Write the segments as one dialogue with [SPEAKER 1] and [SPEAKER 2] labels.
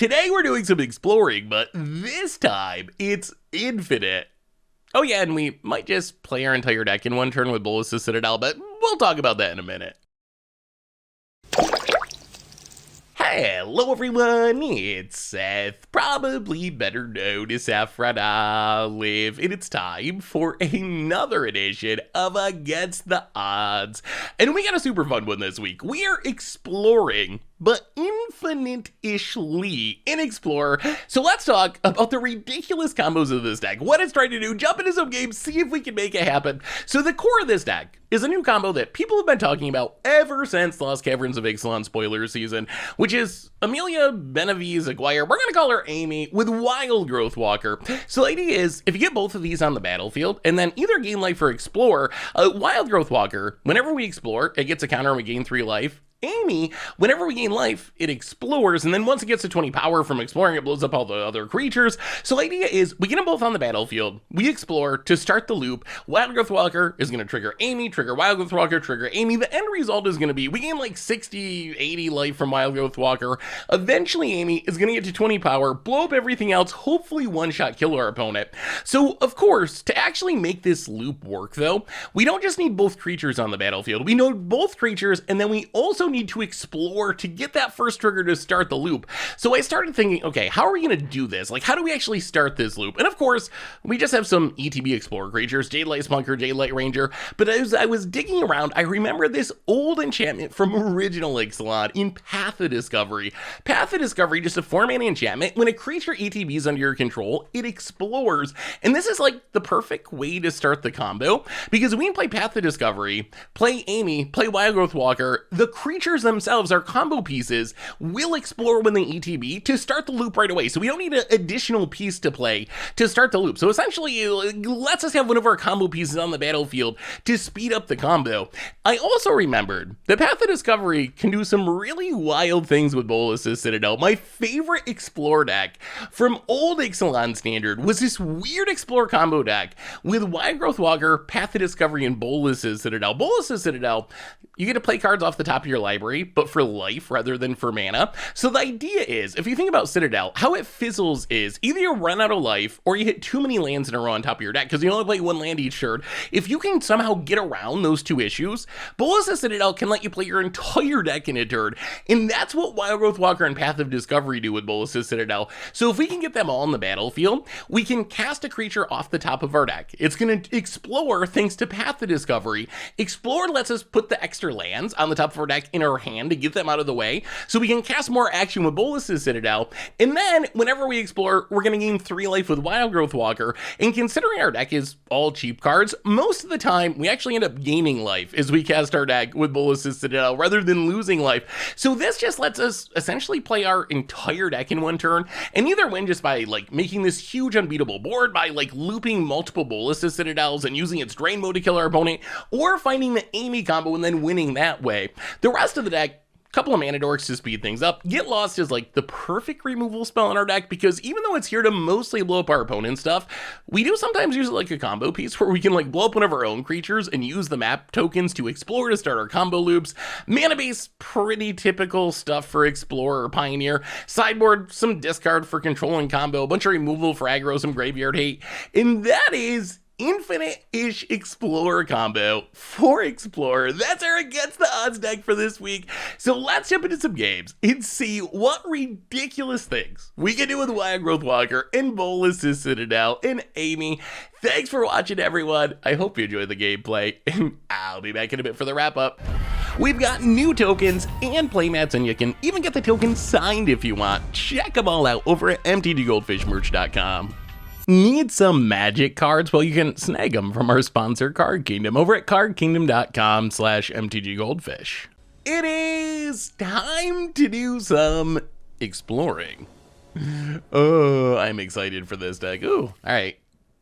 [SPEAKER 1] Today we're doing some exploring, but this time it's infinite. Oh yeah, and we might just play our entire deck in one turn with Bolas' Citadel, but we'll talk about that in a minute. Hello everyone, it's Seth, probably better known as Saffron Olive, and it's time for another edition of Against the Odds. And we got a super fun one this week. We are exploring, but infinite-ishly in Explorer. So let's talk about the ridiculous combos of this deck, what it's trying to do, jump into some games, see if we can make it happen. So the core of this deck is a new combo that people have been talking about ever since Lost Caverns of Ixalan spoiler season, which is Amalia, Benavides, Aguirre, we're gonna call her Amy, with Wildgrowth Walker. So the idea is, if you get both of these on the battlefield, and then either gain life or explore, Wildgrowth Walker, whenever we explore, it gets a counter and we gain 3 life. Amy, whenever we gain life, it explores, and then once it gets to 20 power from exploring, it blows up all the other creatures. So the idea is, we get them both on the battlefield, we explore to start the loop. Wildgrowth Walker is going to trigger Amy, trigger Wildgrowth Walker, trigger Amy. The end result is going to be, we gain like 60, 80 life from Wildgrowth Walker. Eventually, Amy is going to get to 20 power, blow up everything else, hopefully one-shot kill our opponent. So, of course, to actually make this loop work, though, we don't just need both creatures on the battlefield. We need both creatures, and then we also need to explore to get that first trigger to start the loop. So I started thinking, okay, how are we going to do this? Like, how do we actually start this loop? And of course, we just have some ETB Explorer creatures, Jadelight Spunker, Jadelight Ranger, but as I was digging around, I remember this old enchantment from original Ixalan in Path of Discovery. Path of Discovery, just a 4-mana enchantment. When a creature ETBs under your control, it explores, and this is like the perfect way to start the combo, because we can play Path of Discovery, play Amy, play Wildgrowth Walker, the creatures themselves are combo pieces, will explore when they ETB to start the loop right away. So we don't need an additional piece to play to start the loop. So essentially, it lets us have one of our combo pieces on the battlefield to speed up the combo. I also remembered that Path of Discovery can do some really wild things with Bolas' Citadel. My favorite Explore deck from old Ixalan Standard was this weird Explore combo deck with Wildgrowth Walker, Path of Discovery, and Bolas' Citadel. Bolas' Citadel, you get to play cards off the top of your library, but for life rather than for mana. So the idea is, if you think about Citadel, how it fizzles is either you run out of life or you hit too many lands in a row on top of your deck because you only play 1 land each turn. If you can somehow get around those 2 issues, Bolas' Citadel can let you play your entire deck in a turn. And that's what Wildgrowth Walker and Path of Discovery do with Bolas' Citadel. So if we can get them all on the battlefield, we can cast a creature off the top of our deck. It's going to explore thanks to Path of Discovery. Explore lets us put the extra lands on the top of our deck in our hand to get them out of the way, so we can cast more action with Bolas' Citadel, and then whenever we explore, we're going to gain 3 life with Wildgrowth Walker, and considering our deck is all cheap cards, most of the time we actually end up gaining life as we cast our deck with Bolas' Citadel rather than losing life. So this just lets us essentially play our entire deck in one turn, and either win just by like making this huge unbeatable board by like looping multiple Bolas' Citadels and using its drain mode to kill our opponent, or finding the Amy combo and then winning that way. The rest of the deck, couple of mana dorks to speed things up. Get Lost is like the perfect removal spell in our deck because even though it's here to mostly blow up our opponent's stuff, we do sometimes use it like a combo piece where we can like blow up one of our own creatures and use the map tokens to explore to start our combo loops. Mana base, pretty typical stuff for Explorer or Pioneer. Sideboard, some discard for control and combo, a bunch of removal for aggro, some graveyard hate. And that is infinite-ish Explorer combo for Explorer. That's our Against the Odds deck for this week. So let's jump into some games and see what ridiculous things we can do with Wildgrowth Walker and Bolas' Citadel and Amy. Thanks for watching, everyone. I hope you enjoyed the gameplay, and I'll be back in a bit for the wrap-up. We've got new tokens and playmats, and you can even get the tokens signed if you want. Check them all out over at mtggoldfishmerch.com. Need some magic cards? Well, you can snag them from our sponsor, Card Kingdom, over at cardkingdom.com/mtggoldfish. It is time to do some exploring. Oh, I'm excited for this deck. Ooh, all right.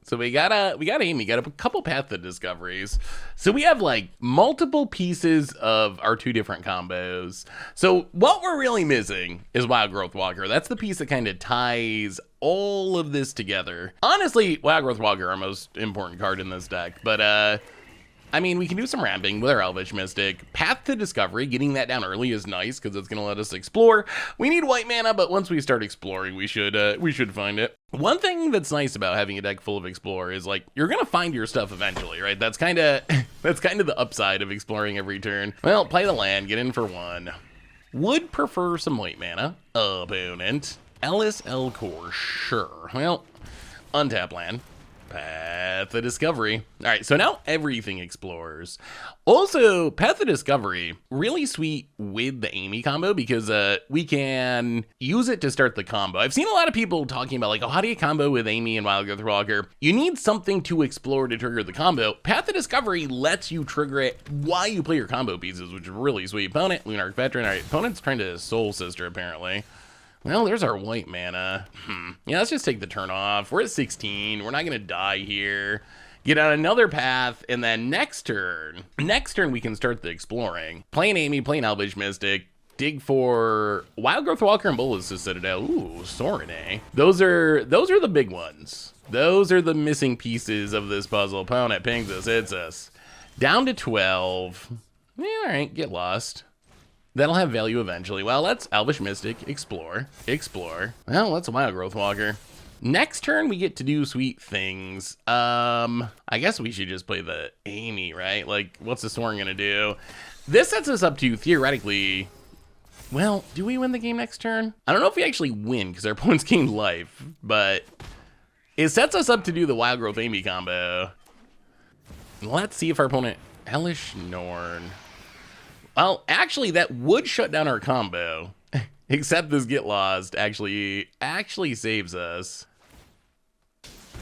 [SPEAKER 1] So we got Amy, got a couple Path of Discoveries. So we have like multiple pieces of our 2 different combos. So what we're really missing is Wildgrowth Walker. That's the piece that kind of ties all of this together. Honestly, Wildgrowth Walker, our most important card in this deck, but I mean, we can do some ramping with our Elvish Mystic. Path to Discovery, getting that down early is nice because it's going to let us explore. We need white mana, but once we start exploring, we should find it. One thing that's nice about having a deck full of Explore is, like, you're going to find your stuff eventually, right? That's kind of the upside of exploring every turn. Well, play the land, get in for 1. Would prefer some white mana. Opponent. Ellis Elcor, sure. Well, untap land. Path of Discovery. All right, so now everything explores. Also, Path of Discovery, really sweet with the Amy combo because we can use it to start the combo. I've seen a lot of people talking about, like, oh, how do you combo with Amy and Wildgrowth Walker? You need something to explore to trigger the combo. Path of Discovery lets you trigger it while you play your combo pieces, which is really sweet. Opponent, Lunarch Veteran. All right, opponent's trying to Soul Sister, apparently. Well, there's our white mana. Yeah, let's just take the turn off. We're at 16. We're not going to die here. Get on another path, and then next turn we can start the exploring. Playing Amy, playing Elvish Mystic, dig for Wildgrowth Walker and Bolas' Citadel. Ooh, Sorin, eh? Those are the big ones. Those are the missing pieces of this puzzle. Opponent pings us, hits us. Down to 12. Yeah, all right, get lost. That'll have value eventually. Well, let's Elvish Mystic, explore. Well, let's Wildgrowth Walker. Next turn, we get to do sweet things. I guess we should just play the Amy, right? Like, what's the Sorin gonna do? This sets us up to, theoretically, well, do we win the game next turn? I don't know if we actually win, because our opponent's gained life, but it sets us up to do the Wildgrowth Amy combo. Let's see if our opponent, Hellish Norn. Well, actually, that would shut down our combo, except this Get Lost actually saves us.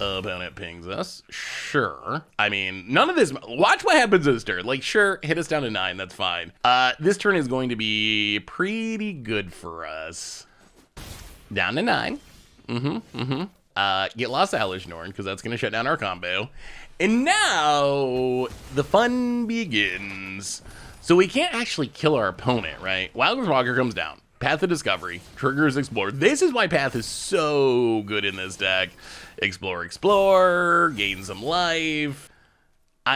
[SPEAKER 1] Opponent pings us. Sure. I mean, none of this. Watch what happens this turn. Like, sure, hit us down to 9. That's fine. This turn is going to be pretty good for us. Down to 9. Get Lost Hellish Norn, because that's going to shut down our combo. And now the fun begins. So we can't actually kill our opponent, right? Wildgrowth Walker comes down. Path of Discovery. Triggers Explore. This is why Path is so good in this deck. Explore. Gain some life.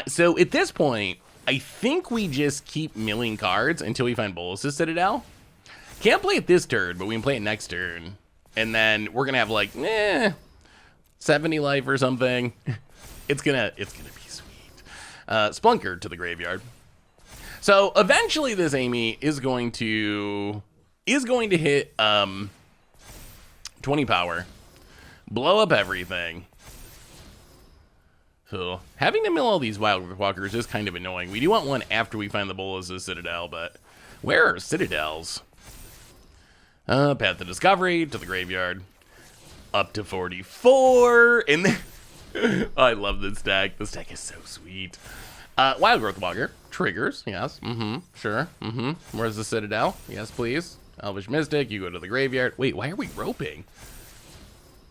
[SPEAKER 1] So at this point, I think we just keep milling cards until we find Bolas' Citadel. Can't play it this turn, but we can play it next turn. And then we're going to have, like, 70 life or something. It's gonna be sweet. Splunker to the graveyard. So eventually this Amy is going to hit 20 power, blow up everything. So having to mill all these Wildgrowth Walkers is kind of annoying. We do want one after we find the Bolas' Citadel, but where are Citadels? Path of Discovery to the graveyard, up to 44, and then I love this deck. This deck is so sweet. Wildgrowth Walker. Triggers, yes. Sure. Where's the Citadel? Yes, please. Elvish Mystic, you go to the graveyard. Wait, why are we roping?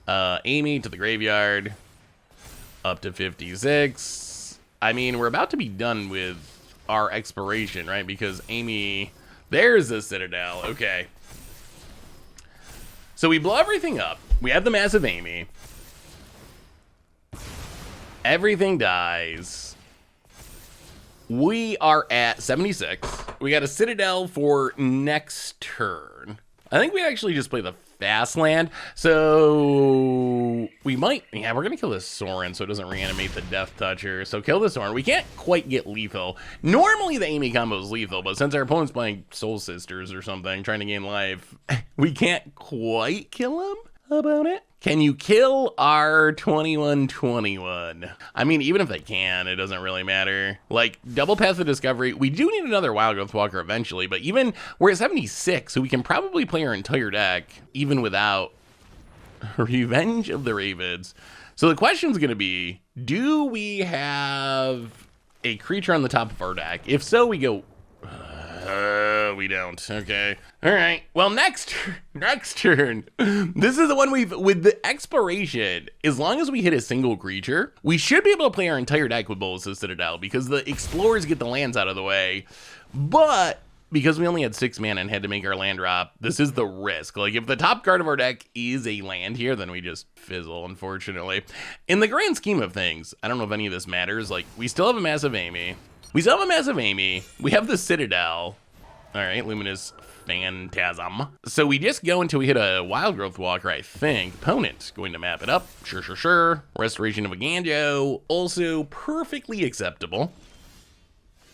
[SPEAKER 1] Amy to the graveyard. Up to 56. I mean, we're about to be done with our expiration, right? Because Amy... There's the Citadel. Okay. So we blow everything up. We have the massive Amy. Everything dies. We are at 76. We got a Citadel for next turn. I think we actually just play the fast land. So we might, yeah, we're going to kill this Sorin so it doesn't reanimate the Death Toucher. So kill the Sorin. We can't quite get lethal. Normally the Amy combo is lethal, but since our opponent's playing Soul Sisters or something, trying to gain life, we can't quite kill him. How about it? Can you kill our 2121? I mean, even if they can, it doesn't really matter. Like, double Path of Discovery, we do need another Wildgrowth Walker eventually, but even, we're at 76, so we can probably play our entire deck, even without Revenge of the Ravens. So the question's gonna be, do we have a creature on the top of our deck? If so, we go... we don't. Okay. All right. Well, next turn. This is the one with the exploration. As long as we hit a single creature, we should be able to play our entire deck with Bolas' Citadel because the explorers get the lands out of the way. But because we only had 6 mana and had to make our land drop, this is the risk. Like, if the top card of our deck is a land here, then we just fizzle, unfortunately. In the grand scheme of things, I don't know if any of this matters. Like, we still have a massive Amy. We still have a massive Amy. We have the Citadel. All right, Luminous Phantasm. So we just go until we hit a Wildgrowth Walker, I think. Opponent going to map it up. Sure. Restoration of a Ganjo. Also perfectly acceptable.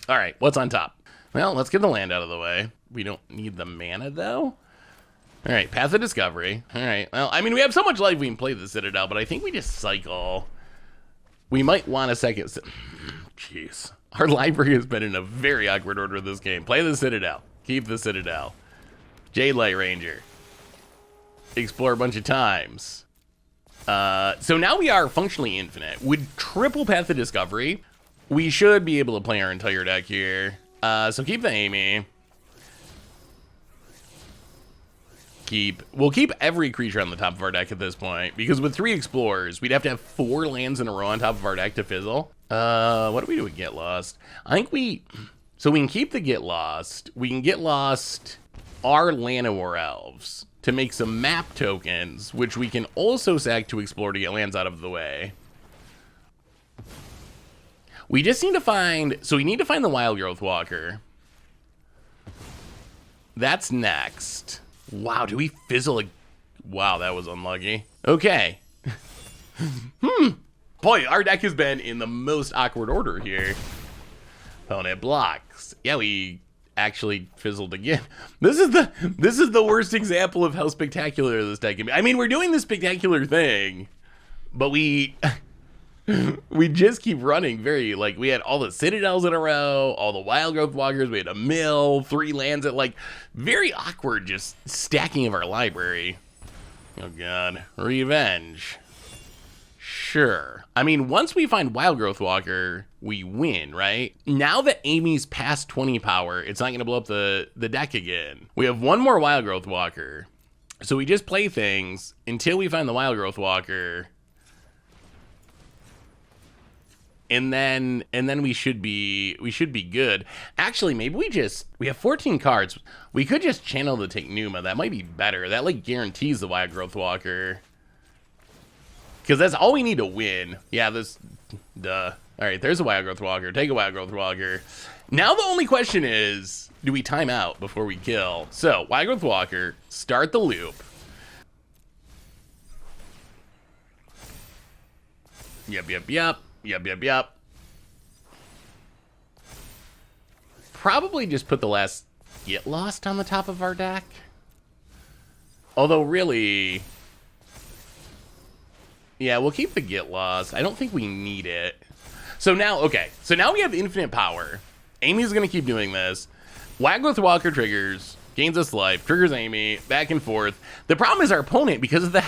[SPEAKER 1] All right, what's on top? Well, let's get the land out of the way. We don't need the mana, though. All right, Path of Discovery. All right, well, I mean, we have so much life we can play the Citadel, but I think we just cycle. We might want a second. Jeez. Our library has been in a very awkward order this game. Play the Citadel. Keep the Citadel. Jade Light Ranger. Explore a bunch of times. So now we are functionally infinite. With triple Path of Discovery, we should be able to play our entire deck here. So keep the Amy. We'll keep every creature on the top of our deck at this point, because with 3 Explorers, we'd have to have 4 lands in a row on top of our deck to fizzle. What do we do with Get Lost? I think so we can keep the Get Lost. We can Get Lost our Llanowar Elves to make some map tokens, which we can also sack to explore to get lands out of the way. We just need to find, so we need to find the Wildgrowth Walker. That's next. Wow, do we fizzle wow, that was unlucky. Okay. Boy, our deck has been in the most awkward order here. Opponent blocks. Yeah, we actually fizzled again. This is the worst example of how spectacular this deck can be. I mean, we're doing the spectacular thing, but we just keep running very, like, we had all the Citadels in a row, all the Wildgrowth Walkers, we had a mill, 3 lands at, like, very awkward just stacking of our library. Oh god. Revenge. Sure. I mean, once we find Wildgrowth Walker, we win, right? Now that Amy's past 20 power, it's not going to blow up the deck again. We have 1 more Wildgrowth Walker. So we just play things until we find the Wildgrowth Walker. And then we should be good. Actually, maybe we have 14 cards. We could just channel to take Numa. That might be better. That, like, guarantees the Wildgrowth Walker. Because that's all we need to win. Yeah, duh. All right, there's a Wildgrowth Walker. Take a Wildgrowth Walker. Now the only question is, do we time out before we kill? So, Wildgrowth Walker, start the loop. Yep. Probably just put the last Get Lost on the top of our deck. Although, really, yeah, we'll keep the Get Lost. I don't think we need it. So now, okay. So now we have infinite power. Amy's going to keep doing this. Wildgrowth Walker triggers, gains us life, triggers Amy, back and forth. The problem is our opponent, because of that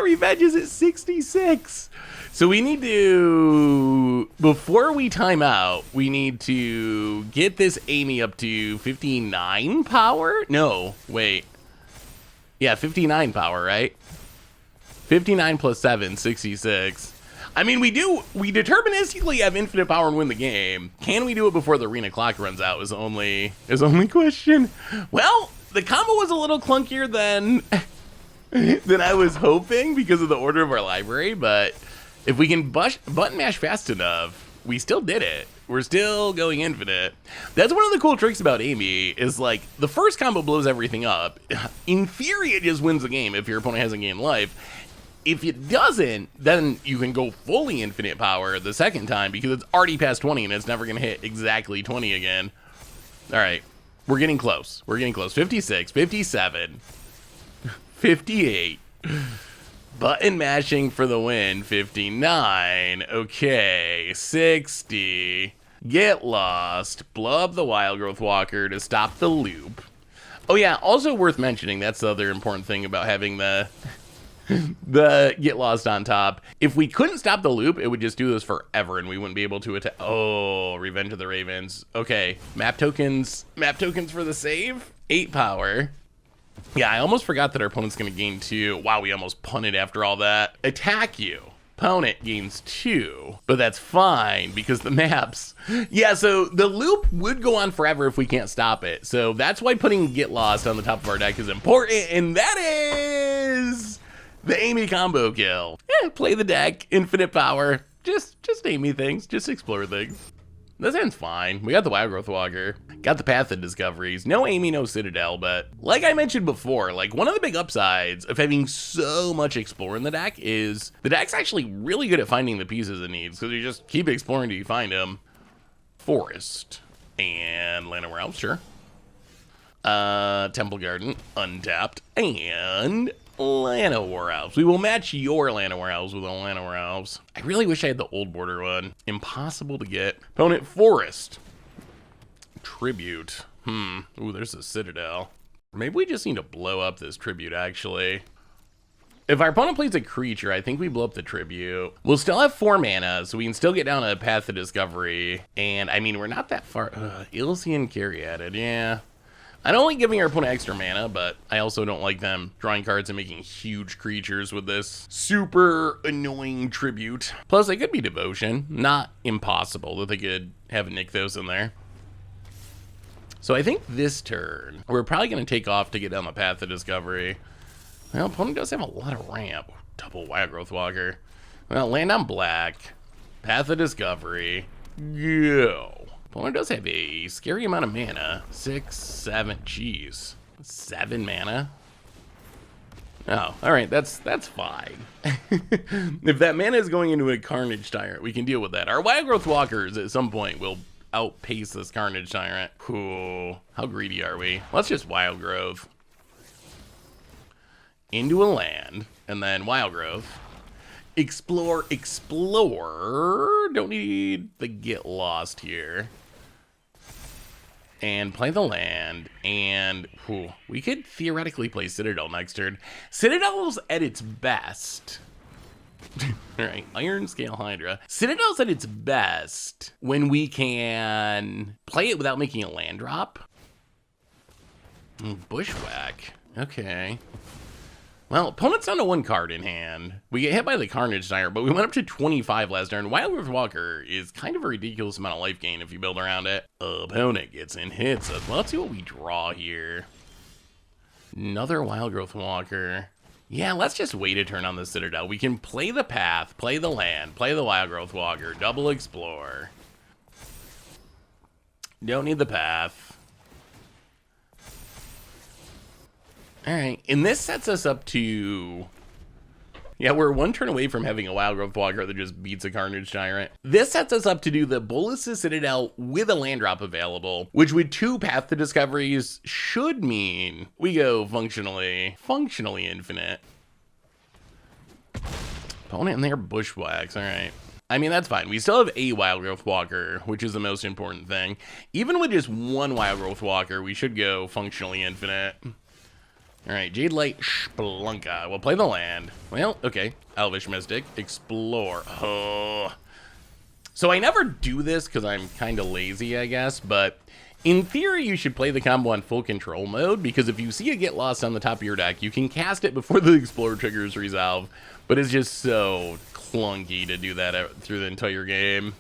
[SPEAKER 1] revenge, is at 66. So we need to, before we time out, we need to get this Amy up to 59 power? No, wait. Yeah, 59 power, right? 59 plus 7, 66. I mean, we deterministically have infinite power and win the game. Can we do it before the arena clock runs out is only question. Well, the combo was a little clunkier than I was hoping because of the order of our library, but if we can button mash fast enough, we still did it. We're still going infinite. That's one of the cool tricks about Amy is, like, the first combo blows everything up. In theory, it just wins the game if your opponent hasn't gained life. If it doesn't, then you can go fully infinite power the second time because it's already past 20 and it's never going to hit exactly 20 again. All right, we're getting close. 56, 57, 58. Button mashing for the win. 59. Okay, 60. Get Lost. Blow up the Wildgrowth Walker to stop the loop. Oh yeah, also worth mentioning, that's the other important thing about having the Get Lost on top. If we couldn't stop the loop, it would just do this forever and we wouldn't be able to attack. Oh, Revenge of the Ravens. Okay, map tokens for the save. 8 power. Yeah, I almost forgot that our opponent's going to gain 2. Wow, we almost punted after all that. Attack you. Opponent gains 2, but that's fine because the maps. Yeah, so the loop would go on forever if we can't stop it. So that's why putting Get Lost on the top of our deck is important, and that is the Amy combo kill. Play the deck, infinite power. Just Amy things, just explore things. This end's fine. We got the Wildgrowth Walker, got the Path of Discoveries, no Amy, no Citadel, but like I mentioned before, like one of the big upsides of having so much Explore in the deck is the deck's actually really good at finding the pieces it needs, because you just keep exploring till you find them. Forest and Land of Warehouse, sure. Temple Garden, untapped, and Lana Warehouse. We will match your Lana Warehouse with a Lana Warehouse. I really wish I had the old border one. Impossible to get. Opponent Forest. Tribute. Ooh, there's a Citadel. Maybe we just need to blow up this Tribute, actually. If our opponent plays a creature, I think we blow up the Tribute. We'll still have 4 mana, so we can still get down a Path of Discovery. And, I mean, we're not that far. Illusian Caryatid, yeah. I don't like giving our opponent extra mana, but I also don't like them drawing cards and making huge creatures with this super annoying Tribute. Plus, they could be Devotion. Not impossible that they could have Nykthos in there. So I think this turn, we're probably going to take off to get down the Path of Discovery. Well, opponent does have a lot of ramp. Double Wildgrowth Walker. Well, land on black. Path of Discovery. Go. Opponent does have a scary amount of mana. 6, 7, geez. 7 mana? Oh, alright, that's fine. If that mana is going into a Carnage Tyrant, we can deal with that. Our Wildgrowth Walkers at some point will outpace this Carnage Tyrant. Ooh, how greedy are we? Let's just Wildgrowth. Into a land, and then Wildgrowth. Explore, explore. Don't need the Get Lost here. And play the land, and we could theoretically play Citadel next turn. Citadel's at its best. Alright, Iron Scale Hydra. Citadel's at its best when we can play it without making a land drop. Bushwhack. Okay. Well, opponent's down to 1 card in hand. We get hit by the Carnage Tyrant, but we went up to 25 last turn. Wildgrowth Walker is kind of a ridiculous amount of life gain if you build around it. Opponent gets in hits us. Well, let's see what we draw here. Another Wildgrowth Walker. Yeah, let's just wait a turn on the Citadel. We can play the Path, play the land, play the Wildgrowth Walker, double Explore. Don't need the Path. Alright, and this sets us up to... Yeah, we're 1 turn away from having a Wildgrowth Walker that just beats a Carnage Tyrant. This sets us up to do the Bolas' Citadel with a land drop available, which with 2 Path to Discoveries should mean we go functionally infinite. Opponent in there Bushwhacks, alright. I mean, that's fine. We still have a Wildgrowth Walker, which is the most important thing. Even with just 1 Wildgrowth Walker, we should go functionally infinite. Alright, Jade Light Spelunka. We'll play the land. Well, okay. Elvish Mystic. Explore. Oh. So I never do this because I'm kind of lazy, I guess, but in theory, you should play the combo on full control mode, because if you see a Get Lost on the top of your deck, you can cast it before the Explore triggers resolve, but it's just so clunky to do that through the entire game.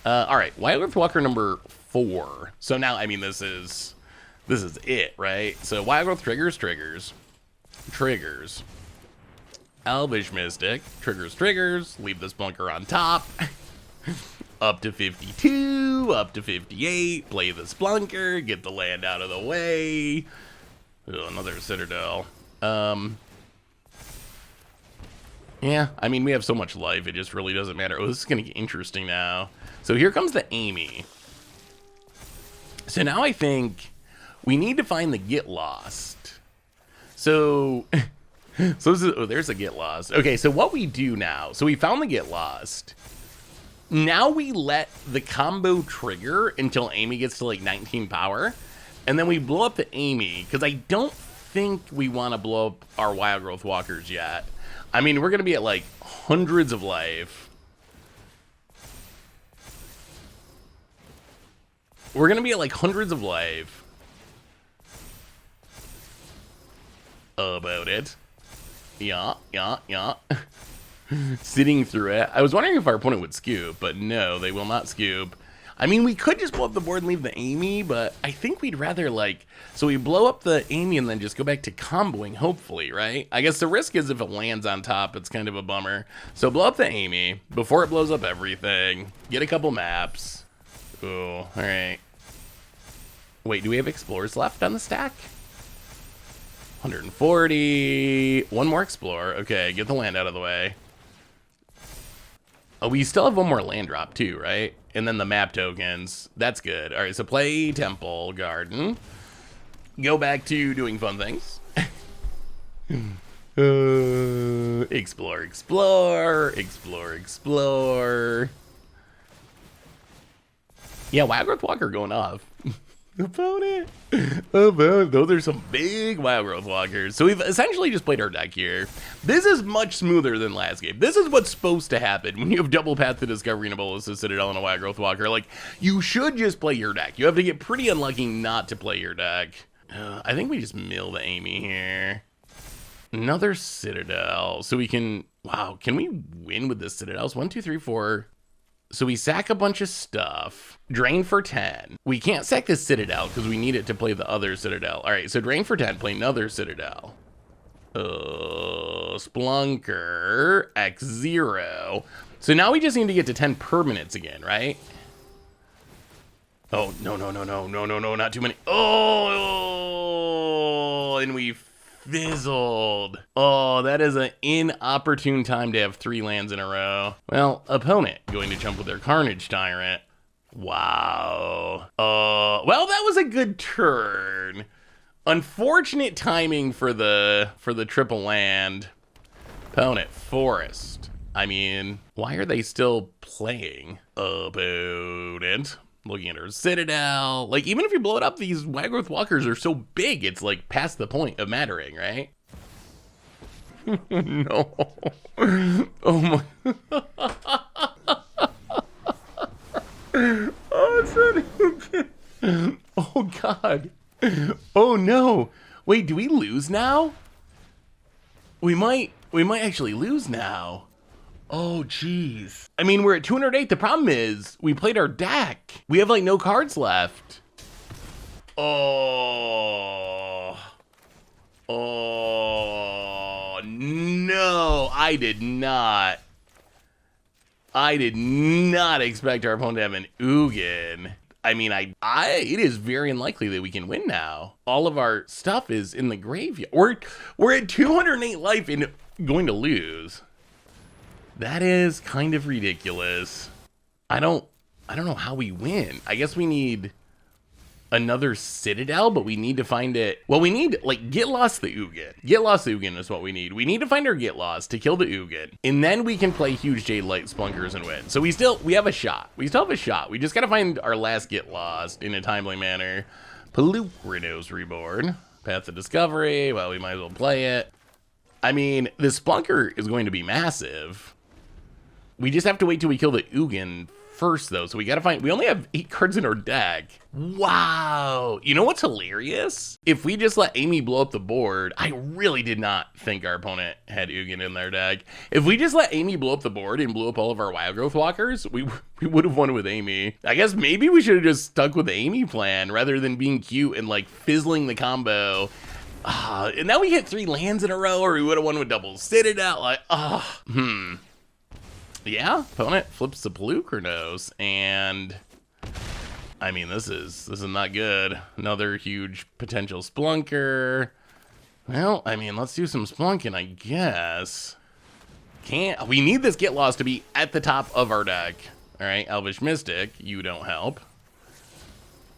[SPEAKER 1] Alright, Wildgrowth Walker number 4. So now, I mean, this is it, right? So Wildgrowth triggers. Elvish Mystic, triggers, leave this bunker on top. Up to 52, up to 58, play the Splunker, get the land out of the way. Oh, another Citadel. Yeah, I mean, we have so much life, it just really doesn't matter. Oh, this is gonna get interesting now. So here comes the Amy. So now I think we need to find the Get Lost. So, there's a Get Lost. Okay, so what we do now, so we found the Get Lost. Now we let the combo trigger until Amy gets to like 19 power. And then we blow up the Amy, because I don't think we want to blow up our Wildgrowth Walkers yet. I mean, we're going to be at like hundreds of life. We're going to be at like hundreds of life. About it. Yeah. Sitting through it. I was wondering if our opponent would scoop, but no, they will not scoop. I mean, we could just blow up the board and leave the Amy, but I think we'd rather like... So we blow up the Amy and then just go back to comboing, hopefully, right? I guess the risk is if it lands on top, it's kind of a bummer. So blow up the Amy before it blows up everything. Get a couple maps. Oh, all right. Wait, do we have explorers left on the stack? 140. One more explorer. Okay, get the land out of the way. Oh, we still have one more land drop too, right? And then the map tokens. That's good. All right, so play Temple Garden. Go back to doing fun things. Explore, explore, explore, explore. Yeah, Wildgrowth Walker going off. Opponent. Those are some big Wildgrowth Walkers. So we've essentially just played our deck here. This is much smoother than last game. This is what's supposed to happen when you have double Path to Discovery and a Bolas, a Citadel, and a Wildgrowth Walker. Like, you should just play your deck. You have to get pretty unlucky not to play your deck. I think we just mill the Amy here. Another Citadel. So we can... Wow, can we win with this Citadels? 1, 2, 3, 4... So we sack a bunch of stuff, drain for 10. We can't sack this Citadel because we need it to play the other Citadel. All right, so drain for 10, play another Citadel. Splunker, X0. So now we just need to get to 10 permanents again, right? Oh, no, not too many. Oh, and we fizzled. Oh, that is an inopportune time to have 3 lands in a row. Well, opponent going to jump with their Carnage Tyrant. Wow. Well, that was a good turn. Unfortunate timing for the triple land. Opponent Forest. I mean, why are they still playing? Opponent. Looking at her Citadel. Like, even if you blow it up, these Wildgrowth Walkers are so big, it's like past the point of mattering, right? No. Oh my. Oh, it's not even... Oh God. Oh no. Wait, do we lose now? We might actually lose now. Oh, jeez. I mean, we're at 208. The problem is we played our deck. We have like no cards left. Oh. Oh, no. I did not expect our opponent to have an Ugin. I mean, it is very unlikely that we can win now. All of our stuff is in the graveyard. We're at 208 life and going to lose. That is kind of ridiculous. I don't know how we win. I guess we need another Citadel, but we need to find it. Well, we need, like, Get Lost the Ugin. Get Lost the Ugin is what we need. We need to find our Get Lost to kill the Ugin, and then we can play huge Jade Light Splunkers and win. So we have a shot. We still have a shot. We just gotta find our last Get Lost in a timely manner. Pelucranos Reborn. Path to Discovery. Well, we might as well play it. I mean, this Splunker is going to be massive. We just have to wait till we kill the Ugin first, though. So we gotta find... We only have 8 cards in our deck. Wow. You know what's hilarious? If we just let Amy blow up the board... I really did not think our opponent had Ugin in their deck. If we just let Amy blow up the board and blew up all of our Wildgrowth Walkers, we would have won with Amy. I guess maybe we should have just stuck with the Amy plan rather than being cute and, like, fizzling the combo. And now we hit 3 lands in a row, or we would have won with double Citadel. Like, yeah, opponent flips the Pelucranos, and I mean, this is not good. Another huge potential Splunker. Well, I mean, let's do some Splunking, I guess. We need this Get Lost to be at the top of our deck. All right, Elvish Mystic, you don't help.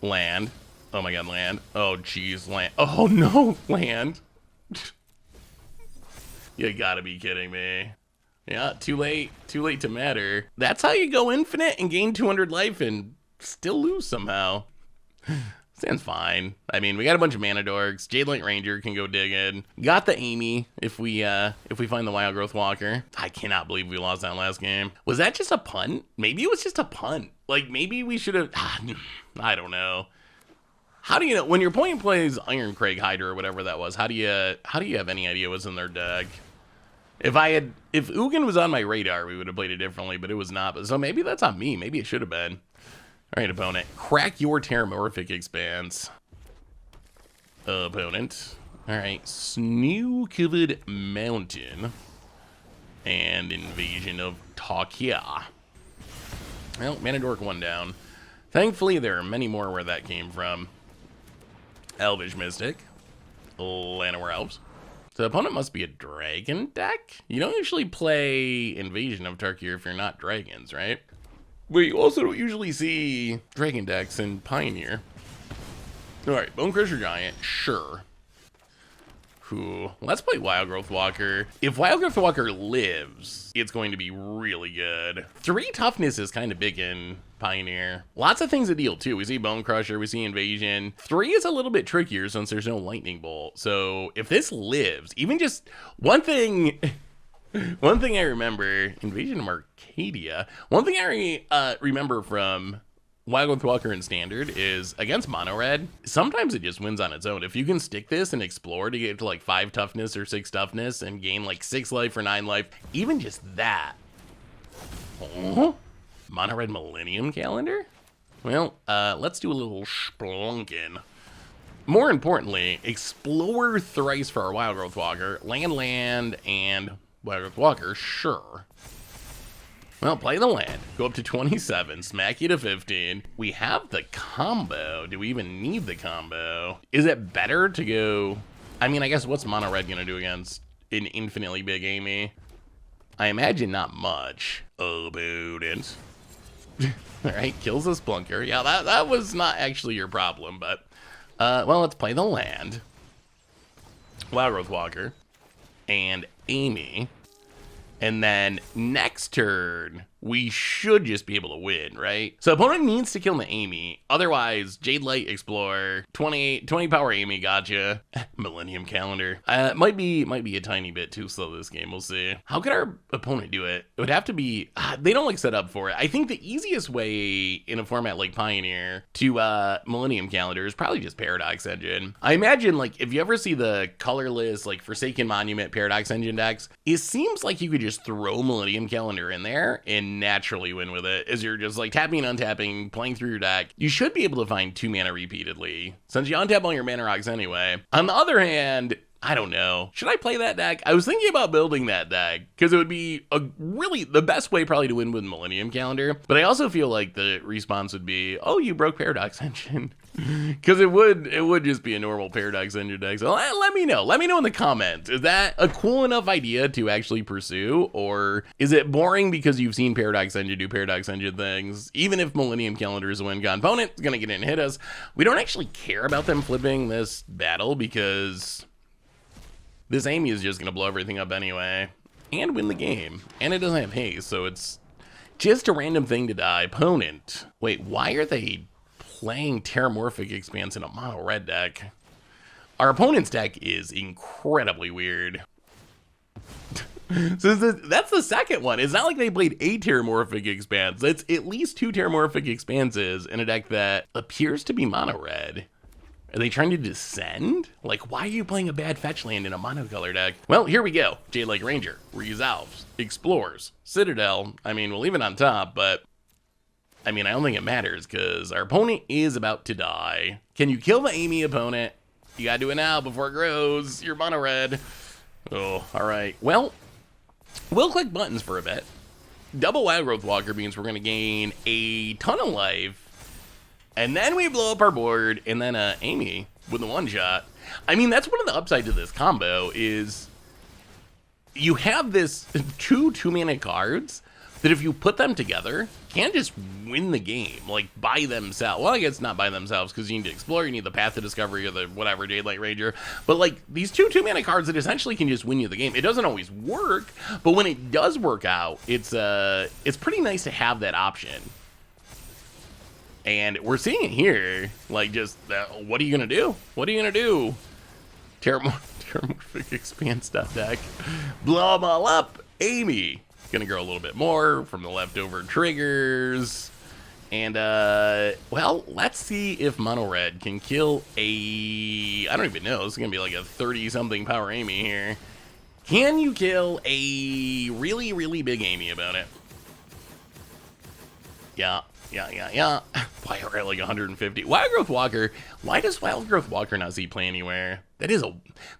[SPEAKER 1] Land. Oh my God, land. Oh geez, land. Oh no, land. You gotta be kidding me. Yeah, too late to matter. That's how you go infinite and gain 200 life and still lose somehow. Stands fine. I mean, we got a bunch of mana dorks. Jade Light Ranger can go dig in. Got the Amy if we find the Wildgrowth Walker. I cannot believe we lost that last game. Was that just a punt? Maybe it was just a punt. Like, maybe we should have... I don't know. How do you know when your opponent plays Iron Crag Hydra or whatever that was? How do you have any idea what's in their deck? If Ugin was on my radar, we would have played it differently, but it was not. But so maybe that's on me. Maybe it should have been. All right, opponent. Crack your Terramorphic Expanse. Opponent. All right, Snow-Covered Mountain. And Invasion of Takia. Well, Mana Dork 1 down. Thankfully, there are many more where that came from. Elvish Mystic. Llanowar Elves. So the opponent must be a dragon deck? You don't usually play Invasion of Tarkir if you're not dragons, right? But you also don't usually see dragon decks in Pioneer. Alright, Bonecrusher Giant, sure. Ooh, let's play Wildgrowth Walker. If Wildgrowth Walker lives, it's going to be really good. 3 toughness is kind of big in Pioneer. Lots of things to deal too. We see Bone Crusher, we see Invasion. 3 is a little bit trickier since there's no Lightning Bolt. So if this lives, even just one thing I remember, Invasion of Arcadia. One thing I remember from Wildgrowth Walker in Standard is against Mono Red, sometimes it just wins on its own. If you can stick this and explore to get to like 5 toughness or 6 toughness and gain like 6 life or 9 life, even just that. Oh, Mono Red Millennium Calendar? Well, let's do a little splunkin'. More importantly, explore thrice for our Wildgrowth Walker, land, and Wildgrowth Walker, sure. Well, play the land. Go up to 27, smack you to 15. We have the combo. Do we even need the combo? Is it better to go... I mean, I guess what's Mono Red going to do against an infinitely big Amy? I imagine not much. Abundance. Alright, kills this Splunker. Yeah, that was not actually your problem, but... well, let's play the land. Wildgrowth Walker. And Amy. And then next turn, we should just be able to win, right? So opponent needs to kill the Amy. Otherwise, Jade Light Explorer, 20 power Amy, gotcha. Millennium Calendar. Might be a tiny bit too slow this game, we'll see. How could our opponent do it? It would have to be, they don't like set up for it. I think the easiest way in a format like Pioneer to Millennium Calendar is probably just Paradox Engine. I imagine like if you ever see the colorless like Forsaken Monument Paradox Engine decks, it seems like you could just throw Millennium Calendar in there and naturally win with it as you're just like tapping and untapping, playing through your deck. You should be able to find 2 mana repeatedly since you untap all your mana rocks anyway. On the other hand, I don't know. Should I play that deck? I was thinking about building that deck because it would be a really the best way probably to win with Millennium Calendar. But I also feel like the response would be, oh, you broke Paradox Engine. Because it would just be a normal Paradox Engine deck. So let me know. Let me know in the comments. Is that a cool enough idea to actually pursue? Or is it boring because you've seen Paradox Engine do Paradox Engine things? Even if Millennium Calendar is a win component, it's going to get in and hit us. We don't actually care about them flipping this battle because this Amy is just going to blow everything up anyway. And win the game. And it doesn't have haste, so it's just a random thing to die. Opponent. Wait, why are they playing Terramorphic Expanse in a mono red deck? Our opponent's deck is incredibly weird. So that's the second one. It's not like they played a Terramorphic Expanse. It's at least 2 Terramorphic Expanses in a deck that appears to be mono red. Are they trying to descend? Like, why are you playing a bad fetch land in a monocolor deck? Well, here we go. Jade Lake Ranger, Resolves, Explores, Citadel. I mean, we'll leave it on top, but I mean, I don't think it matters because our opponent is about to die. Can you kill the Amy opponent? You gotta do it now before it grows. You're mono red. Oh, all right. Well, we'll click buttons for a bit. Double Wildgrowth Walker means we're gonna gain a ton of life. And then we blow up our board, and then Amy with a one-shot. I mean, that's one of the upsides of this combo is you have this 2 2-mana cards that if you put them together, can just win the game, like, by themselves. Well, I guess not by themselves, because you need to explore, you need the Path of Discovery or the whatever, Jade Light Ranger. But, like, these 2 2-mana cards that essentially can just win you the game. It doesn't always work, but when it does work out, it's pretty nice to have that option. And we're seeing it here, like, just, what are you going to do? What are you going to do? Terramorphic Expanse stuff deck. Blow them all up. Amy. Going to grow a little bit more from the leftover triggers. And, well, let's see if Mono Red can kill a... I don't even know. This is going to be like a 30-something power Amy here. Can you kill a really, really big Amy about it? Yeah. Why are at like 150? Wildgrowth Walker. Why does Wildgrowth Walker not see play anywhere?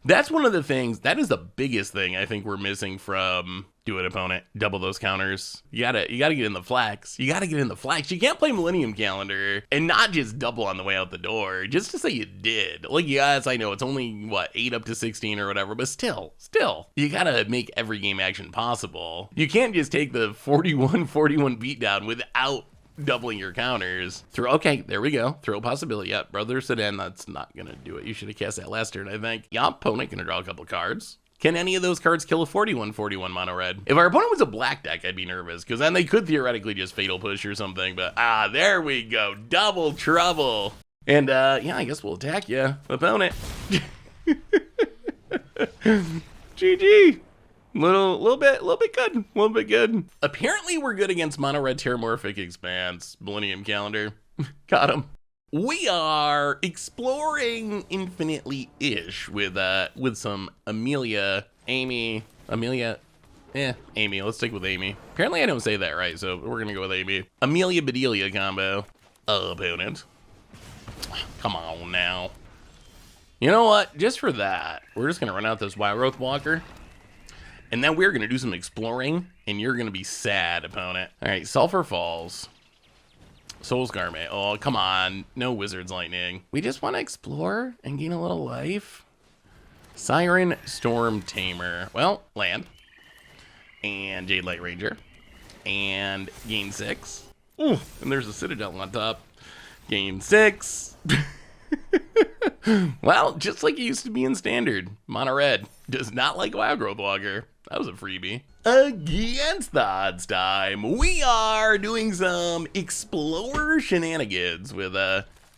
[SPEAKER 1] That's one of the things. That is the biggest thing I think we're missing from Do It Opponent. Double those counters. You gotta get in the flex. You can't play Millennium Calendar and not just double on the way out the door. Just to say you did. Like, yes, I know it's only what 8 up to 16 or whatever, but still, you gotta make every game action possible. You can't just take the 41-41 beatdown without doubling your counters. Okay, there we go. Throw a possibility. Yep, Brother Citadel, that's not gonna do it. You should have cast that last turn, I think. Yeah, opponent gonna draw a couple cards. Can any of those cards kill a 41-41 mono red? If our opponent was a black deck, I'd be nervous, because then they could theoretically just fatal push or something, but there we go. Double trouble. And yeah, I guess we'll attack you, opponent. GG. Little bit good. Apparently we're good against mono red Terramorphic Expanse, Millennium Calendar. Got him. We are exploring infinitely-ish with some Amalia, Amy. Let's stick with Amy. Apparently I don't say that right, so we're gonna go with Amy. Amalia Bedelia combo. Opponent. Come on now. You know what? Just for that, we're just gonna run out this Wildgrowth Walker. And then we're going to do some exploring, and you're going to be sad, opponent. All right, Sulphur Falls. Soul's Garment. Oh, come on. No Wizard's Lightning. We just want to explore and gain a little life. Siren Storm Tamer. Well, land. And Jade Light Ranger. And gain 6. Ooh, and there's a Citadel on top. Gain 6. Well, just like it used to be in Standard. Mono Red does not like Wildgrowth Walker. That was a freebie. Against the odds time, we are doing some Explorer shenanigans with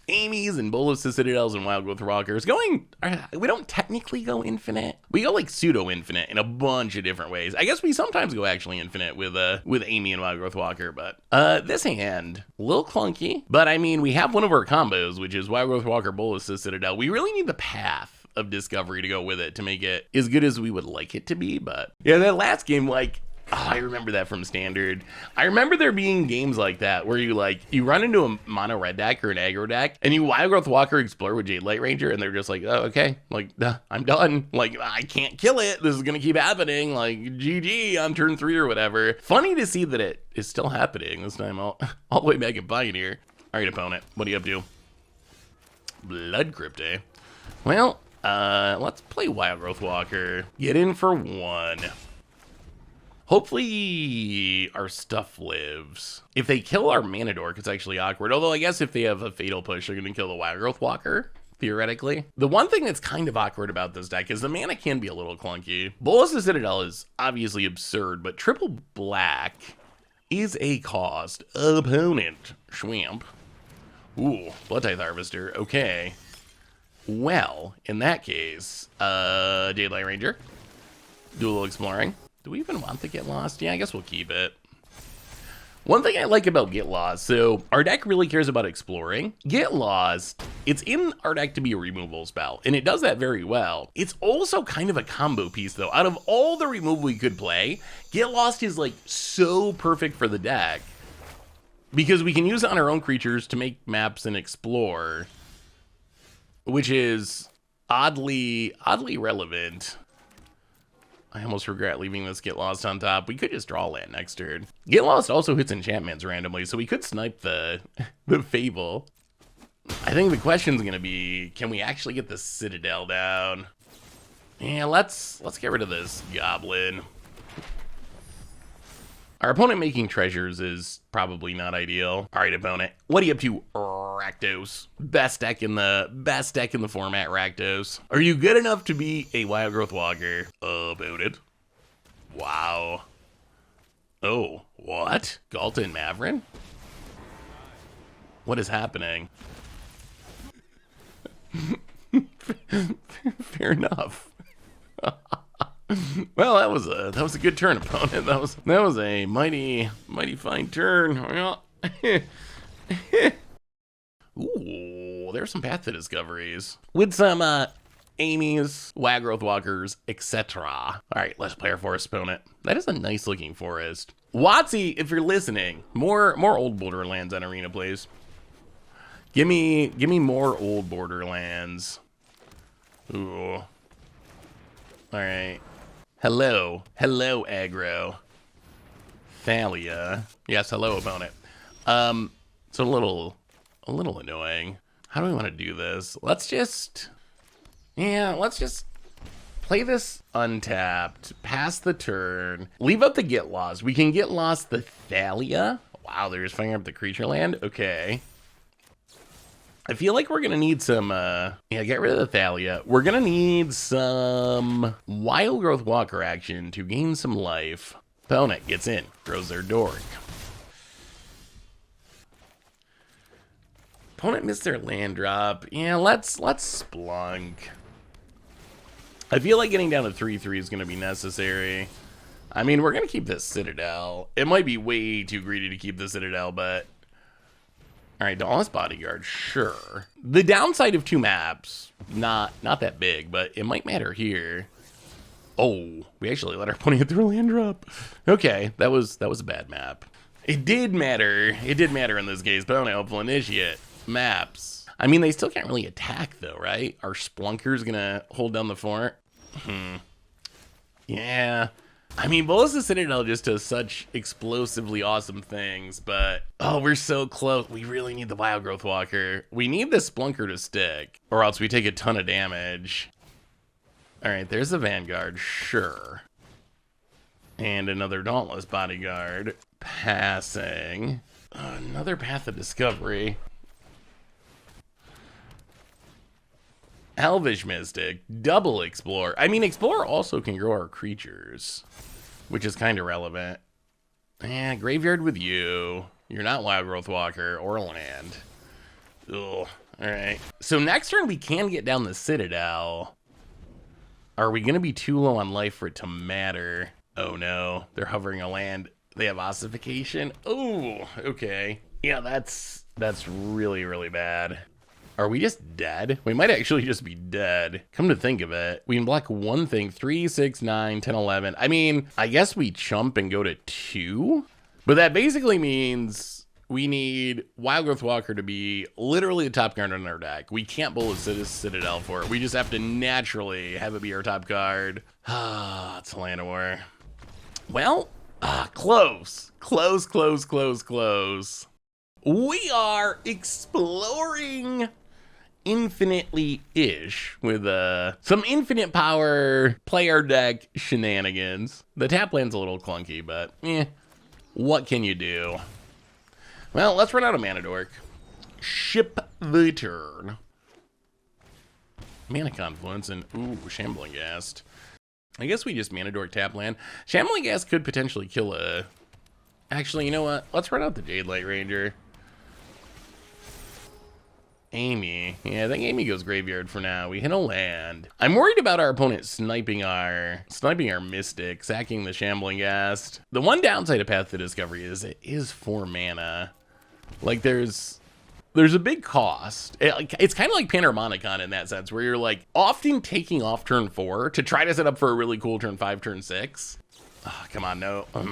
[SPEAKER 1] Amy's and Bolas Citadels and Wildgrowth Walkers. We don't technically go infinite. We go like pseudo-infinite in a bunch of different ways. I guess we sometimes go actually infinite with Amy and Wildgrowth Walker, but this hand, a little clunky. But I mean, we have one of our combos, which is Wildgrowth Walker, Bolas Citadel. We really need the path of discovery to go with it to make it as good as we would like it to be. But yeah, that last game, I remember that from Standard. I remember there being games like that where you run into a mono red deck or an aggro deck and you Wildgrowth Walker Explore with Jade Light Ranger and they're just like, oh, okay, I'm done. I can't kill it. This is gonna keep happening. GG on turn 3 or whatever. Funny to see that it is still happening this time all the way back in Pioneer. All right, opponent, what are you up to? Blood Crypt, eh? Well, let's play Wildgrowth Walker. Get in for 1. Hopefully our stuff lives. If they kill our Mana Dork, it's actually awkward. Although I guess if they have a fatal push, they're gonna kill the Wildgrowth Walker, theoretically. The one thing that's kind of awkward about this deck is the mana can be a little clunky. Bolas Citadel is obviously absurd, but triple black is a cost. Opponent. Schwamp. Ooh, Blood Tithe Harvester. Okay. Well, in that case, Jade Light Ranger. Do a little exploring. Do we even want the Get Lost? Yeah, I guess we'll keep it. One thing I like about Get Lost, so our deck really cares about exploring. Get Lost, it's in our deck to be a removal spell, and it does that very well. It's also kind of a combo piece, though. Out of all the removal we could play, Get Lost is so perfect for the deck because we can use it on our own creatures to make maps and explore, which is oddly relevant. I almost regret leaving this Get Lost on top. We could just draw land next turn. Get Lost also hits enchantments randomly, so we could snipe the Fable. I think the question's gonna be, can we actually get the Citadel down? Yeah, let's get rid of this Goblin. Our opponent making treasures is probably not ideal. All right, opponent, what are you up to? Rakdos. Best deck in the format, Rakdos. Are you good enough to be a Wildgrowth Walker? About it. Wow. Oh, what? Galton Mavrin? What is happening? Fair enough. Well, that was a good turn, opponent. That was a mighty fine turn. Ooh, there's some path to discoveries with some Amy's, Wildgrowth Walkers, etc. All right, let's play our forest, opponent. That is a nice looking forest. Watsy, if you're listening, more old Borderlands on Arena, please. Give me more old Borderlands. Ooh. Alright. Hello, aggro. Thalia. Yes, hello, opponent. It's a little annoying. How do we want to do this? Let's just play this untapped, pass the turn, leave out the get lost. We can get lost the Thalia. Wow, they're just firing up the creature land. Okay. I feel like we're gonna need some, get rid of the Thalia. We're gonna need some Wildgrowth Walker action to gain some life. Opponent gets in, throws their dork. Opponent missed their land drop. Yeah, let's splunk. I feel like getting down to 3/3 is gonna be necessary. I mean, we're gonna keep this Citadel. It might be way too greedy to keep the Citadel, but all right, Dallas Bodyguard, sure. The downside of 2 maps, not that big, but it might matter here. Oh, we actually let our opponent hit their land drop. Okay, that was a bad map. It did matter. It did matter in this case, but on Helpful Initiate maps. I mean, they still can't really attack though, right? Our Splunker's gonna hold down the fort. Yeah. I mean, Bolas' Citadel just does such explosively awesome things, but oh, we're so close. We really need the Wildgrowth Walker. We need the Splunker to stick, or else we take a ton of damage. All right, there's the Vanguard, sure. And another Dauntless Bodyguard. Passing. Another Path of Discovery. Elvish Mystic, double Explore. I mean, Explore also can grow our creatures, which is kind of relevant. Yeah, Graveyard with you. You're not Wildgrowth Walker or land. Ugh. All right. So next turn we can get down the Citadel. Are we going to be too low on life for it to matter? Oh no, they're hovering a land. They have ossification. Oh, okay. Yeah, that's really, really bad. Are we just dead? We might actually just be dead. Come to think of it, we can block one thing, 3, 6, 9, 10, 11. I mean, I guess we chump and go to 2, but that basically means we need Wildgrowth Walker to be literally the top card on our deck. We can't bowl a Citadel for it. We just have to naturally have it be our top card. Ah, it's Llanowar. Well, close. We are exploring infinitely-ish with some infinite power player deck shenanigans. The tap land's a little clunky, but what can you do? Well, let's run out of Mana Dork. Ship the turn. Mana Confluence and Shambling Ghast. I guess we just Mana Dork tap land. Shambling Ghast could potentially kill a... Actually, you know what? Let's run out the Jade Light Ranger. Amy. Yeah, I think Amy goes Graveyard for now. We hit a land. I'm worried about our opponent sniping our Mystic, sacking the Shambling Ghast. The one downside of Path to Discovery is it is 4 mana. Like, there's a big cost. It's kind of like Panharmonicon in that sense, where you're like often taking off turn 4 to try to set up for a really cool turn 5, turn 6. Oh, come on, no. All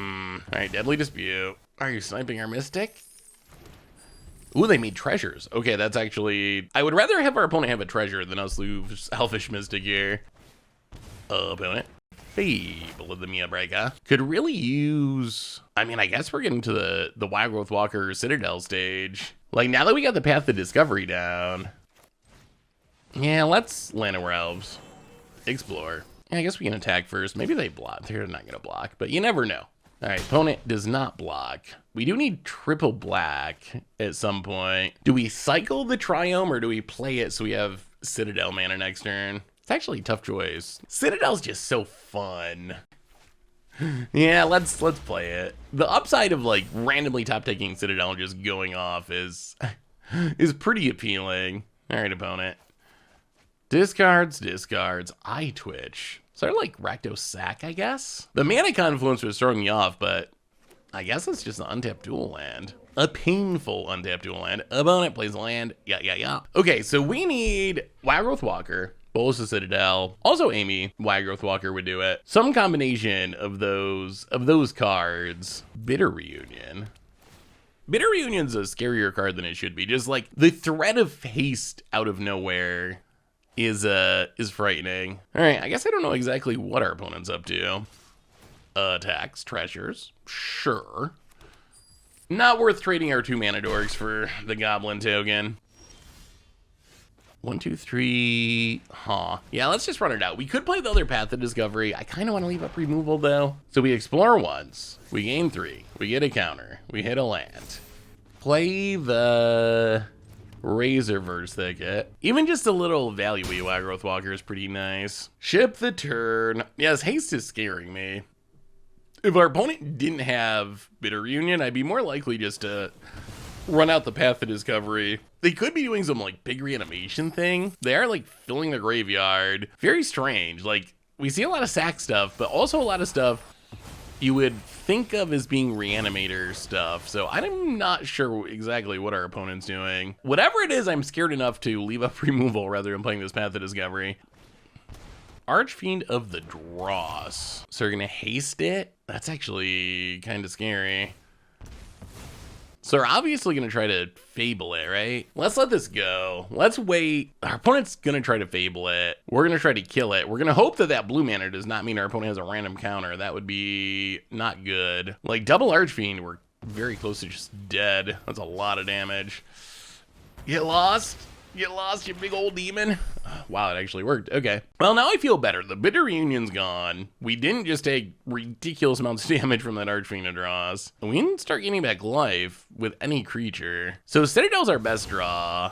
[SPEAKER 1] right, Deadly Dispute. Are you sniping our Mystic? Ooh, they made treasures. Okay, that's actually... I would rather have our opponent have a treasure than us lose Elfish Mystic here. Opponent. Fable of the Mia Breaker. Could really use... I mean, I guess we're getting to the Wildgrowth Walker Citadel stage. Like, now that we got the Path to Discovery down... Yeah, let's Llanowar Elves. Explore. Yeah, I guess we can attack first. Maybe they block. They're not going to block, but you never know. All right, opponent does not block. We do need triple black at some point. Do we cycle the Triome or do we play it so we have Citadel mana next turn? It's actually a tough choice. Citadel's just so fun. Yeah, let's play it. The upside of like randomly top taking Citadel and just going off is pretty appealing. All right, opponent. Discards. Eye Twitch. Sort of like Rakdos Sack, I guess. The Mana Confluence was throwing me off, but I guess it's just an untapped dual land. A painful untapped dual land. Opponent plays land. Yeah. Okay, so we need Wildgrowth Walker, Bolas' Citadel, also Amy. Wildgrowth Walker would do it. Some combination of those cards. Bitter Reunion. Bitter Reunion's a scarier card than it should be. Just like the threat of haste out of nowhere is frightening. All right, I guess I don't know exactly what our opponent's up to. Attacks, treasures, sure. Not worth trading our 2 mana dorks for the goblin token. 1, 2, 3, huh. Yeah, let's just run it out. We could play the other Path of Discovery. I kind of want to leave up removal, though. So we explore once, we gain 3, we get a counter, we hit a land. Play the Razorverse Thicket. Even just a little value-y Wildgrowth Walker is pretty nice. Ship the turn. Yes, haste is scaring me. If our opponent didn't have Bitter Reunion, I'd be more likely just to run out the Path of Discovery. They could be doing some like big reanimation thing. They are like filling the graveyard. Very strange. Like we see a lot of sack stuff, but also a lot of stuff you would think of as being reanimator stuff. So I'm not sure exactly what our opponent's doing. Whatever it is, I'm scared enough to leave up removal rather than playing this Path of Discovery. Archfiend of the Dross. So we're gonna haste it? That's actually kind of scary. So we're obviously gonna try to Fable it, right? Let's let this go. Let's wait. Our opponent's gonna try to Fable it. We're gonna try to kill it. We're gonna hope that that blue mana does not mean our opponent has a random counter. That would be not good. Like double Archfiend, we're very close to just dead. That's a lot of damage. Get lost. Get lost, you big old demon. Wow, it actually worked. Okay. Well, now I feel better. The Bitter Reunion's gone. We didn't just take ridiculous amounts of damage from that Archfiend of Dross. We didn't start getting back life with any creature. So Citadel's our best draw.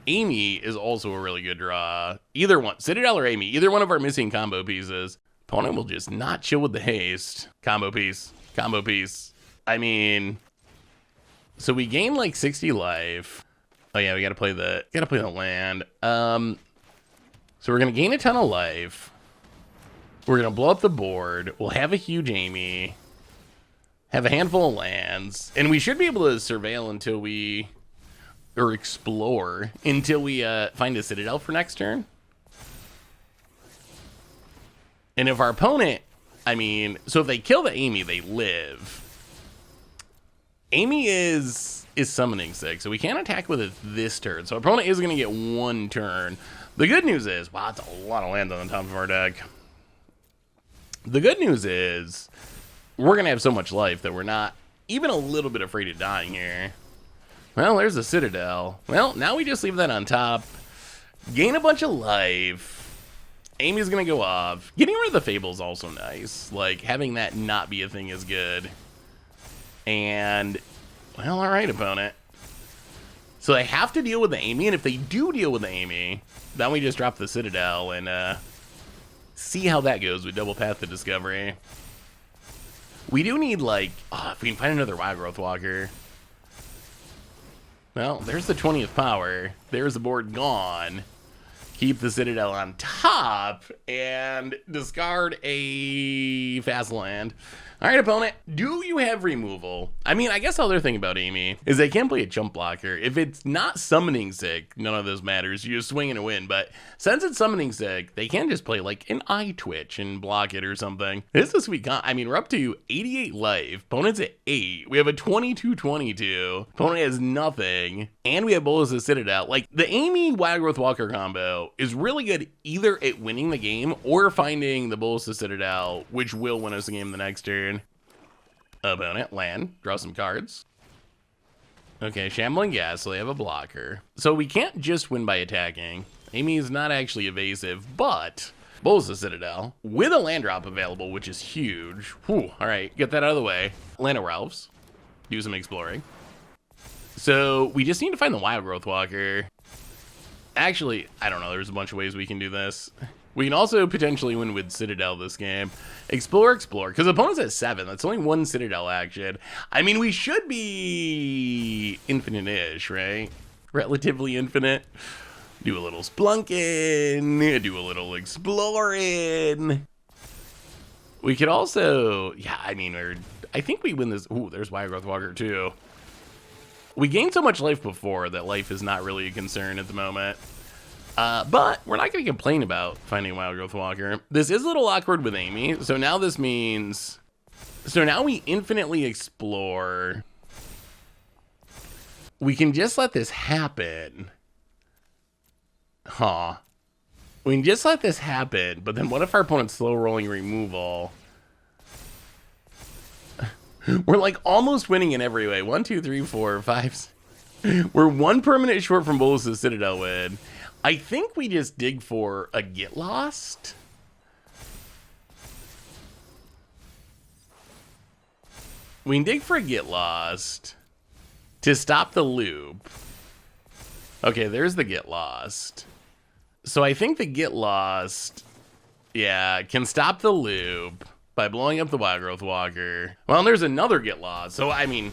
[SPEAKER 1] Amy is also a really good draw. Either one, Citadel or Amy, either one of our missing combo pieces. Opponent will just not chill with the haste. Combo piece. Combo piece. I mean, so we gain like 60 life. Oh yeah, we gotta play the land. So we're gonna gain a ton of life. We're gonna blow up the board. We'll have a huge Amy. Have a handful of lands, and we should be able to surveil until we, or explore until we find a Citadel for next turn. And if our opponent, I mean, so if they kill the Amy, they live. Amy is summoning 6, so we can't attack with it this turn. So our opponent is going to get 1 turn. The good news is, wow, that's a lot of land on the top of our deck. The good news is, we're going to have so much life that we're not even a little bit afraid of dying here. Well, there's the Citadel. Well, now we just leave that on top. Gain a bunch of life. Amy's going to go off. Getting rid of the Fable is also nice. Like, having that not be a thing is good. And well, all right, opponent. So they have to deal with the Amy, and if they do deal with the Amy, then we just drop the Citadel and see how that goes with double Path of Discovery. We do need, like, if we can find another Wildgrowth Walker. Well, there's the 20th power. There's the board gone. Keep the Citadel on top and discard a fast land. All right, opponent, do you have removal? I mean, I guess the other thing about Amy is they can play a jump blocker. If it's not summoning sick, none of this matters. You just swing and a win. But since it's summoning sick, they can just play like an eye twitch and block it or something. This is a sweet I mean, we're up to 88 life. Opponent's at 8. We have a 22-22. Opponent has nothing. And we have Bolas of Citadel. Like, the Amy Wildgrowth Walker combo is really good either at winning the game or finding the Bolas of Citadel, which will win us the game the next turn. Opponent, land, draw some cards. Okay, Shambling Gas, so they have a blocker. So we can't just win by attacking. Amy is not actually evasive, but Bolas of Citadel with a land drop available, which is huge. Whew, all right, get that out of the way. Land of Ralphs, do some exploring. So we just need to find the Wildgrowth Walker. Actually, I don't know, there's a bunch of ways we can do this. We can also potentially win with Citadel this game. Explore, because opponent's at 7. That's only 1 Citadel action. I mean, we should be infinite-ish, right? Relatively infinite. Do a little splunking. Do a little exploring. We could also, yeah, I mean, I think we win this. Ooh, there's Wildgrowth Walker too. We gained so much life before that life is not really a concern at the moment. But we're not going to complain about finding Wildgrowth Walker. This is a little awkward with Amy. So now this means, so now we infinitely explore. we can just let this happen. Huh. We can just let this happen, but then what if our opponent's slow rolling removal? We're like almost winning in every way. 1, 2, 3, 4, 5. We're 1 permanent short from Bolas' Citadel win. I think we just dig for a Get Lost. We can dig for a Get Lost to stop the loop. Okay, there's the Get Lost. So I think the Get Lost, yeah, can stop the loop by blowing up the Wildgrowth Walker. Well, there's another Get Lost. So, I mean,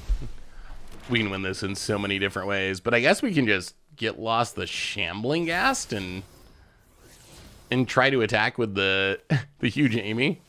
[SPEAKER 1] we can win this in so many different ways. But I guess we can just Get Lost the Shambling Ghast and try to attack with the huge Amy.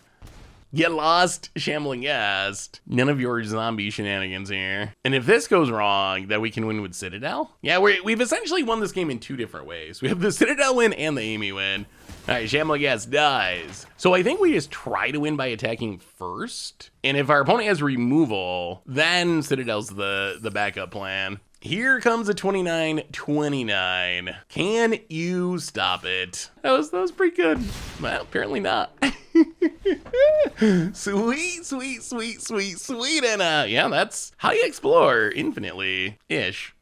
[SPEAKER 1] Get Lost, Shambling Ghast. None of your zombie shenanigans here. And if this goes wrong, then we can win with Citadel. Yeah, we've essentially won this game in 2 different ways. We have the Citadel win and the Amy win. All right, Shambling Ghast dies. So I think we just try to win by attacking first. And if our opponent has removal, then Citadel's the backup plan. Here comes a 29-29. Can you stop it? That was pretty good. Well, apparently not. Sweet, sweet, sweet, sweet, sweet. And yeah, that's how you explore infinitely-ish.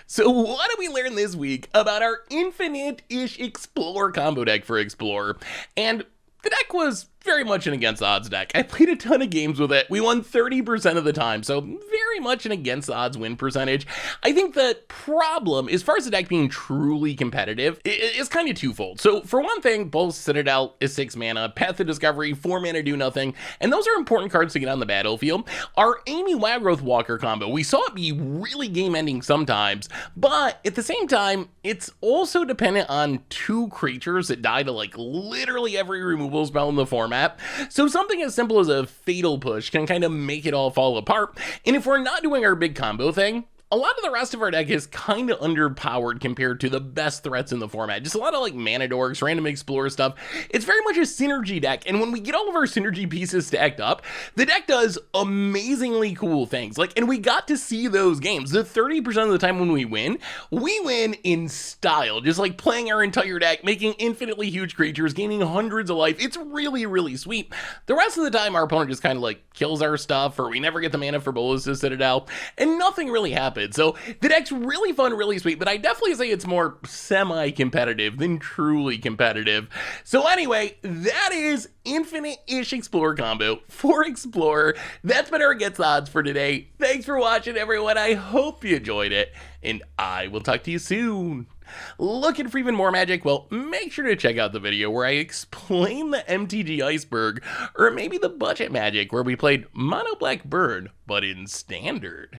[SPEAKER 1] So what did we learn this week about our infinite-ish Explore combo deck for Explorer? And the deck was very much an against odds deck. I played a ton of games with it. We won 30% of the time, so very much an against odds win percentage. I think the problem, as far as the deck being truly competitive, is kind of twofold. So for one thing, both Citadel is 6 mana, Path of Discovery, 4 mana do nothing, and those are important cards to get on the battlefield. Our Amy Wildgrowth Walker combo, we saw it be really game-ending sometimes, but at the same time, it's also dependent on 2 creatures that die to like literally every removal spell in the format. So something as simple as a Fatal Push can kind of make it all fall apart. And if we're not doing our big combo thing, a lot of the rest of our deck is kind of underpowered compared to the best threats in the format. Just a lot of like mana dorks, random explorer stuff. It's very much a synergy deck, and when we get all of our synergy pieces stacked up, the deck does amazingly cool things. Like, and we got to see those games. The 30% of the time when we win in style. Just like playing our entire deck, making infinitely huge creatures, gaining hundreds of life. It's really, really sweet. The rest of the time, our opponent just kind of like kills our stuff, or we never get the mana for Bolas' Citadel, and nothing really happens. So the deck's really fun, really sweet, but I definitely say it's more semi-competitive than truly competitive. So anyway, that is infinite-ish Explorer combo for Explorer. That's been our Against Odds for today. Thanks for watching, everyone. I hope you enjoyed it, and I will talk to you soon. Looking for even more magic? Well, make sure to check out the video where I explain the MTG Iceberg, or maybe the budget magic where we played Mono Black Bird, but in Standard.